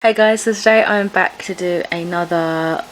Hey guys, so today I'm back to do another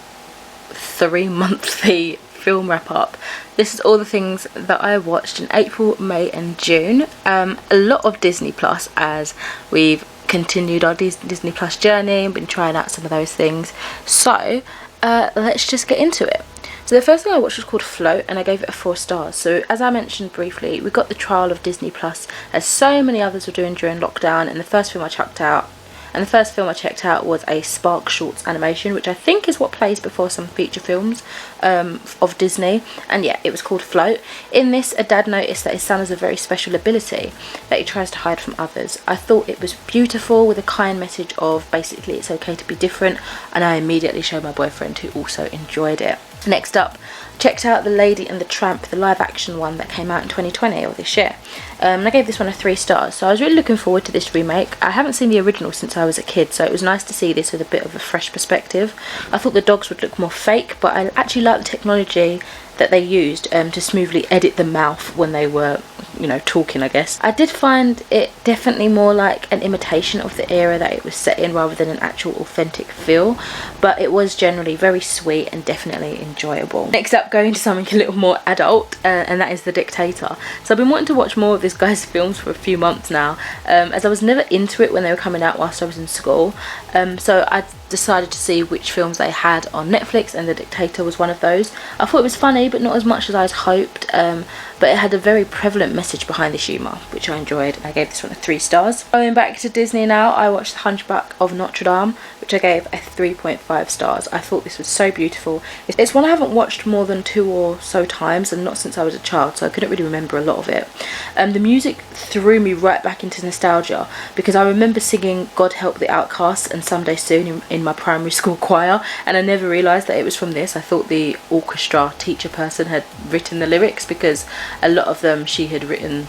3-monthly film wrap up. This is all the things that I watched in April, May and June. A lot of Disney Plus as we've continued our Disney Plus journey and been trying out some of those things. So let's just get into it. So the first thing I watched was called Float and I gave it 4 stars. So as I mentioned briefly, we got the trial of Disney Plus as so many others were doing during lockdown, and the first film I checked out was a Spark Shorts animation, which I think is what plays before some feature films of Disney. And yeah, it was called Float. In this, a dad noticed that his son has a very special ability that he tries to hide from others. I thought it was beautiful, with a kind message of basically it's okay to be different, and I immediately showed my boyfriend, who also enjoyed it. Next up, checked out the Lady and the Tramp, the live action one that came out in 2020 or this year. And I gave this one a 3 stars. So I was really looking forward to this remake. I haven't seen the original since I was a kid, so it was nice to see this with a bit of a fresh perspective. I thought the dogs would look more fake, but I actually liked the technology that they used to smoothly edit the mouth when they were, you know, talking, I guess. I did find it definitely more like an imitation of the era that it was set in rather than an actual authentic feel, but it was generally very sweet and definitely enjoyable. Next up, going to something a little more adult, and that is The Dictator. So I've been wanting to watch more of this guy's films for a few months now, as I was never into it when they were coming out whilst I was in school, so I decided to see which films they had on Netflix, and The Dictator was one of those. I thought it was funny, but not as much as I had hoped, but it had a very prevalent message behind the humour, which I enjoyed. I gave this one a 3 stars. Going back to Disney now, I watched The Hunchback of Notre Dam, which I gave a 3.5 stars. I thought this was so beautiful. It's one I haven't watched more than 2 or so times, and not since I was a child, so I couldn't really remember a lot of it. The music threw me right back into nostalgia, because I remember singing God Help the Outcasts and Someday Soon in my primary school choir, and I never realised that it was from this. I thought the orchestra teacher person had written the lyrics, because a lot of them she had written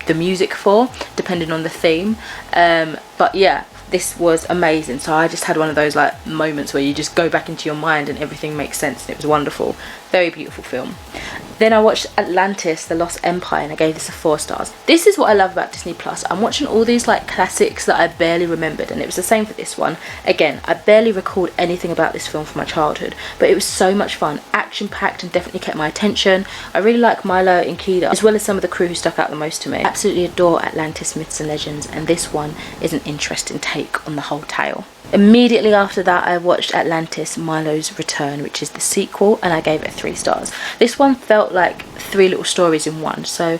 the music for, depending on the theme. But yeah, this was amazing. So I just had one of those like moments where you just go back into your mind and everything makes sense, and it was wonderful. Very beautiful film. Then I watched Atlantis, The Lost Empire, and I gave this a 4 stars. This is what I love about Disney Plus. I'm watching all these like classics that I barely remembered, and it was the same for this one. Again, I barely recalled anything about this film from my childhood, but it was so much fun, action-packed, and definitely kept my attention. I really like Milo and Kida, as well as some of the crew who stuck out the most to me. I absolutely adore Atlantis Myths and Legends, and this one is an interesting take on the whole tale. Immediately after that, I watched Atlantis Milo's Return, which is the sequel, and I gave it 3 stars. This one felt like 3 little stories in one, so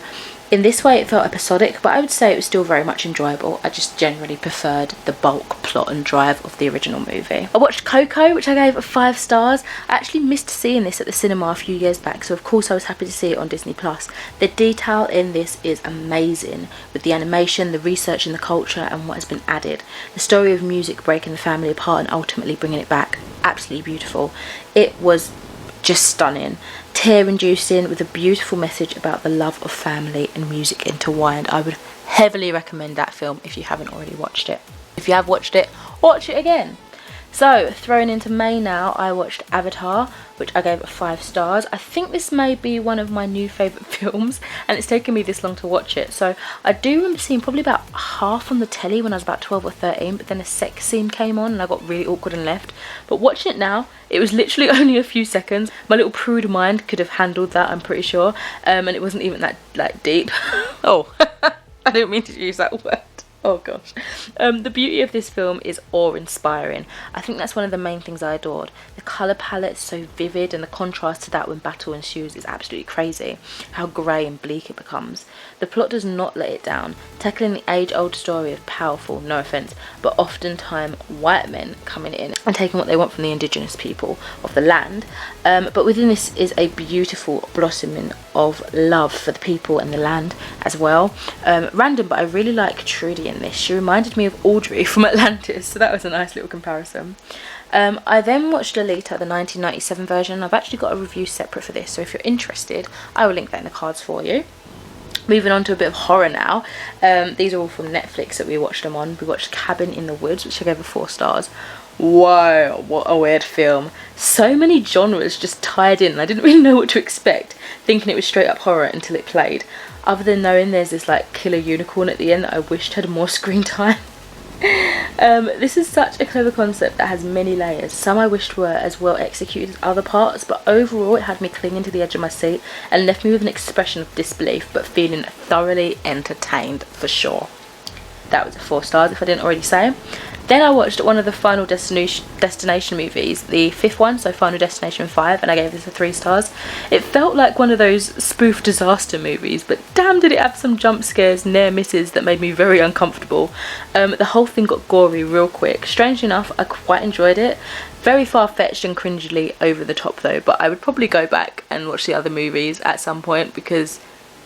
in this way it felt episodic, but I would say it was still very much enjoyable. I just generally preferred the bulk, plot and drive of the original movie. I watched Coco, which I gave 5 stars. I actually missed seeing this at the cinema a few years back, so of course I was happy to see it on Disney Plus. The detail in this is amazing, with the animation, the research in the culture and what has been added. The story of music breaking the family apart and ultimately bringing it back, absolutely beautiful. It was just stunning, tear-inducing, with a beautiful message about the love of family and music intertwined. I would heavily recommend that film if you haven't already watched it. If you have watched it, watch it again. So, thrown into May now, I watched Avatar, which I gave 5 stars. I think this may be one of my new favourite films, and it's taken me this long to watch it. So, I do remember seeing probably about half on the telly when I was about 12 or 13, but then a sex scene came on and I got really awkward and left. But watching it now, it was literally only a few seconds. My little prude mind could have handled that, I'm pretty sure. And it wasn't even that like deep. Oh, I didn't mean to use that word. Oh gosh. The beauty of this film is awe-inspiring. I think that's one of the main things I adored. The colour palette is so vivid, and the contrast to that when battle ensues is absolutely crazy. How grey and bleak it becomes. The plot does not let it down, tackling the age-old story of powerful, no offence, but oftentimes white men coming in and taking what they want from the indigenous people of the land. But within this is a beautiful blossoming of love for the people and the land as well. Random, but I really like Trudy in this. She reminded me of Audrey from Atlantis, so that was a nice little comparison. I then watched Lolita, the 1997 version. I've actually got a review separate for this, so if you're interested, I will link that in the cards for you. Moving on to a bit of horror now. These are all from Netflix that we watched them on. We watched Cabin in the Woods, which I gave 4 stars. Whoa, what a weird film. So many genres just tied in. I didn't really know what to expect, thinking it was straight up horror until it played. Other than knowing there's this like killer unicorn at the end that I wished had more screen time. This is such a clever concept that has many layers. Some I wished were as well executed as other parts, but overall it had me clinging to the edge of my seat and left me with an expression of disbelief, but feeling thoroughly entertained for sure. That was 4 stars if I didn't already say. Then I watched one of the Final Destination movies, the 5th one, so Final Destination 5, and I gave this a 3 stars. It felt like one of those spoof disaster movies, but damn did it have some jump scares, near misses that made me very uncomfortable. The whole thing got gory real quick. Strangely enough, I quite enjoyed it. Very far-fetched and cringily over the top though, but I would probably go back and watch the other movies at some point because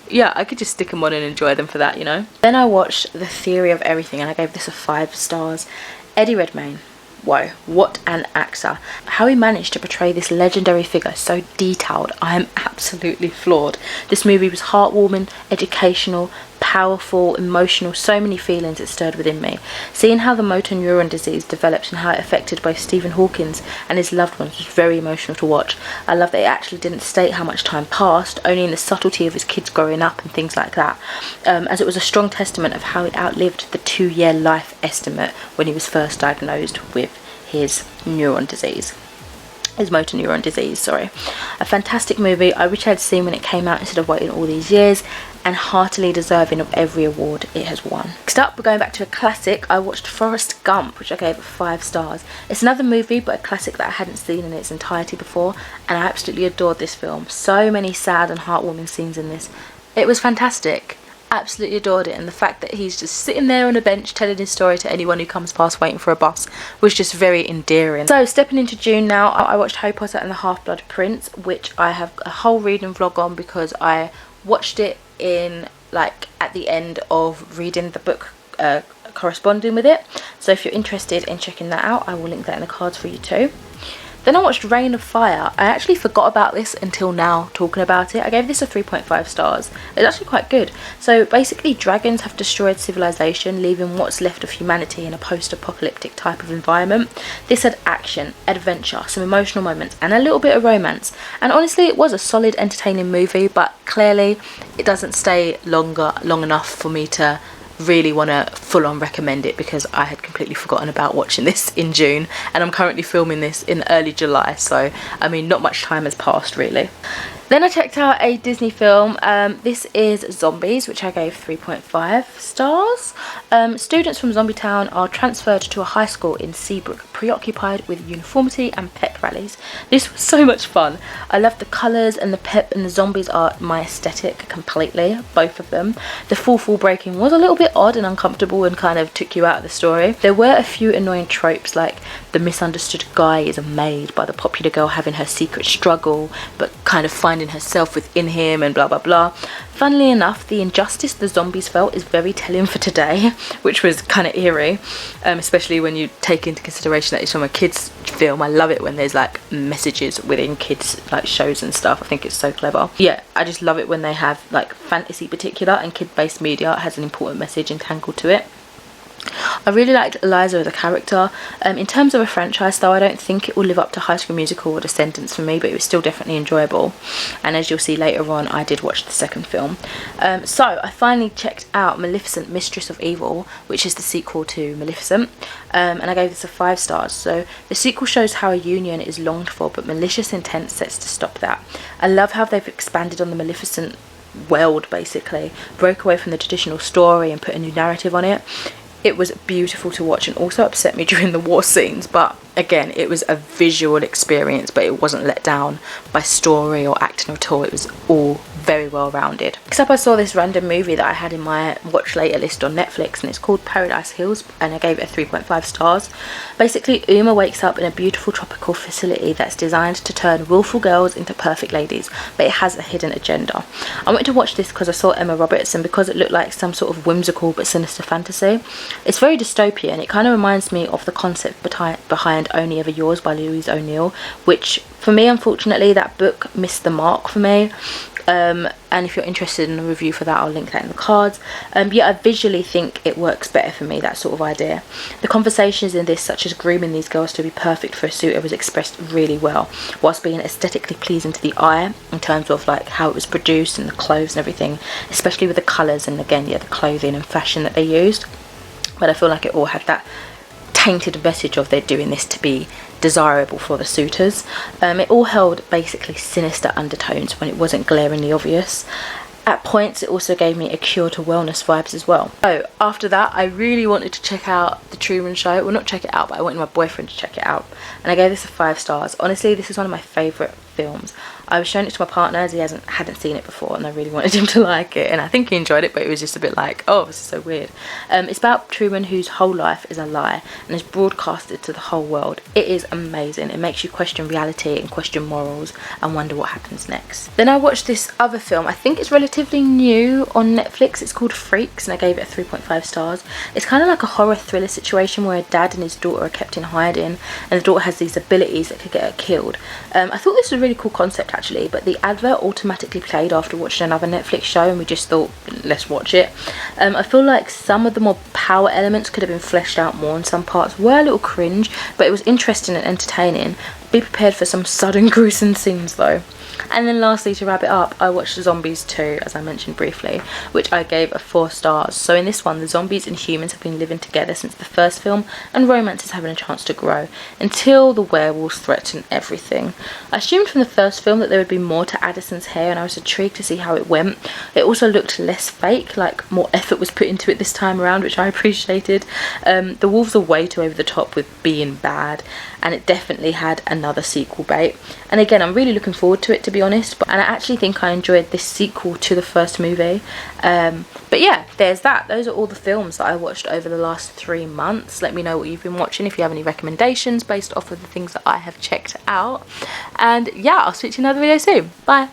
yeah, I could just stick them on and enjoy them for that, you know. Then I watched The Theory of Everything and I gave this a 5 stars. Eddie Redmayne, whoa, what an actor. How he managed to portray this legendary figure so detailed, I am absolutely floored. This movie was heartwarming, educational, powerful, emotional, so many feelings it stirred within me. Seeing how the motor neuron disease developed and how it affected both Stephen Hawking and his loved ones was very emotional to watch. I love that it actually didn't state how much time passed, only in the subtlety of his kids growing up and things like that, as it was a strong testament of how he outlived the 2-year life estimate when he was first diagnosed with his neuron disease. His motor neuron disease, sorry. A fantastic movie. I wish I had seen when it came out instead of waiting all these years, and heartily deserving of every award it has won. Next up, we're going back to a classic. I watched Forrest Gump, which I gave 5 stars. It's another movie, but a classic that I hadn't seen in its entirety before, and I absolutely adored this film. So many sad and heartwarming scenes in this. It was fantastic. Absolutely adored it, and the fact that he's just sitting there on a bench telling his story to anyone who comes past waiting for a bus was just very endearing. So stepping into June now, I watched Harry Potter and the Half-Blood Prince, which I have a whole reading vlog on because I watched it in like at the end of reading the book corresponding with it. So if you're interested in checking that out, I will link that in the cards for you too. Then I watched Reign of Fire. I actually forgot about this until now talking about it. I gave this a 3.5 stars. It's actually quite good. So basically dragons have destroyed civilization, leaving what's left of humanity in a post-apocalyptic type of environment. This had action, adventure, some emotional moments and a little bit of romance. And honestly it was a solid entertaining movie, but clearly it doesn't stay long enough for me to really want to full on recommend it because I had completely forgotten about watching this in June, and I'm currently filming this in early July, so I mean not much time has passed really. Then I checked out a Disney film. This is Zombies, which I gave 3.5 stars. Students from Zombie Town are transferred to a high school in Seabrook, preoccupied with uniformity and pep rallies. This was so much fun. I loved the colours and the pep, and the zombies are my aesthetic completely, both of them. The fourth wall breaking was a little bit odd and uncomfortable and kind of took you out of the story. There were a few annoying tropes like the misunderstood guy is a maid by the popular girl having her secret struggle but kind of finding herself within him and blah blah blah. Funnily enough, the injustice the zombies felt is very telling for today, which was kind of eerie, especially when you take into consideration that it's from a kids film. I love it when there's like messages within kids like shows and stuff. I think it's so clever. Yeah, I just love it when they have like fantasy particular and kid-based media has an important message entangled to it. I really liked Eliza as a character. In terms of a franchise though, I don't think it will live up to High School Musical or Descendants for me, but it was still definitely enjoyable, and as you'll see later on I did watch the second film. So I finally checked out Maleficent, Mistress of Evil, which is the sequel to Maleficent, and I gave this a 5 stars. So the sequel shows how a union is longed for but malicious intent sets to stop that. I love how they've expanded on the Maleficent world, basically broke away from the traditional story and put a new narrative on it. It was beautiful to watch and also upset me during the war scenes, but again it was a visual experience, but it wasn't let down by story or acting at all. It was all very well rounded. Next up I saw this random movie that I had in my watch later list on Netflix, and it's called Paradise Hills, and I gave it a 3.5 stars. Basically Uma wakes up in a beautiful tropical facility that's designed to turn willful girls into perfect ladies, but it has a hidden agenda. I wanted to watch this because I saw Emma Roberts and because it looked like some sort of whimsical but sinister fantasy. It's very dystopian. It kind of reminds me of the concept behind Only Ever Yours by Louise O'Neill, which for me unfortunately that book missed the mark for me. And if you're interested in a review for that, I'll link that in the cards. Yeah, I visually think it works better for me, that sort of idea. The conversations in this, such as grooming these girls to be perfect for a suitor, was expressed really well, whilst being aesthetically pleasing to the eye in terms of like how it was produced and the clothes and everything, especially with the colours and again, yeah, the clothing and fashion that they used. But I feel like it all had that painted message of they're doing this to be desirable for the suitors. It all held basically sinister undertones when it wasn't glaringly obvious. At points it also gave me a cure to wellness vibes as well. So after that I really wanted to check out the Truman Show. Well, not check it out, but I wanted my boyfriend to check it out, and I gave this a 5 stars. Honestly, this is one of my favourite films. I was showing it to my partner as he hadn't seen it before, and I really wanted him to like it, and I think he enjoyed it, but it was just a bit like, oh, this is so weird. It's about Truman, whose whole life is a lie and is broadcasted to the whole world. It is amazing. It makes you question reality and question morals and wonder what happens next. Then I watched this other film. I think it's relatively new on Netflix. It's called Freaks, and I gave it a 3.5 stars. It's kind of like a horror thriller situation where a dad and his daughter are kept in hiding, and the daughter has these abilities that could get her killed. I thought this was a really cool concept actually, but the advert automatically played after watching another Netflix show, and we just thought, let's watch it. I feel like some of the more power elements could have been fleshed out more, and some parts were a little cringe, but it was interesting and entertaining. Be prepared for some sudden gruesome scenes though. And then lastly, to wrap it up, I watched Zombies 2, as I mentioned briefly, which I gave a 4 stars. So in this one, the zombies and humans have been living together since the first film, and romance is having a chance to grow, until the werewolves threaten everything. I assumed from the first film that there would be more to Addison's hair, and I was intrigued to see how it went. It also looked less fake, like more effort was put into it this time around, which I appreciated. The wolves are way too over the top with being bad, and it definitely had another sequel bait. And again, I'm really looking forward to it, to be honest, and I actually think I enjoyed this sequel to the first movie. But yeah, there's that. Those are all the films that I watched over the last 3 months. Let me know what you've been watching, if you have any recommendations based off of the things that I have checked out. And yeah, I'll speak to you in another video soon. Bye.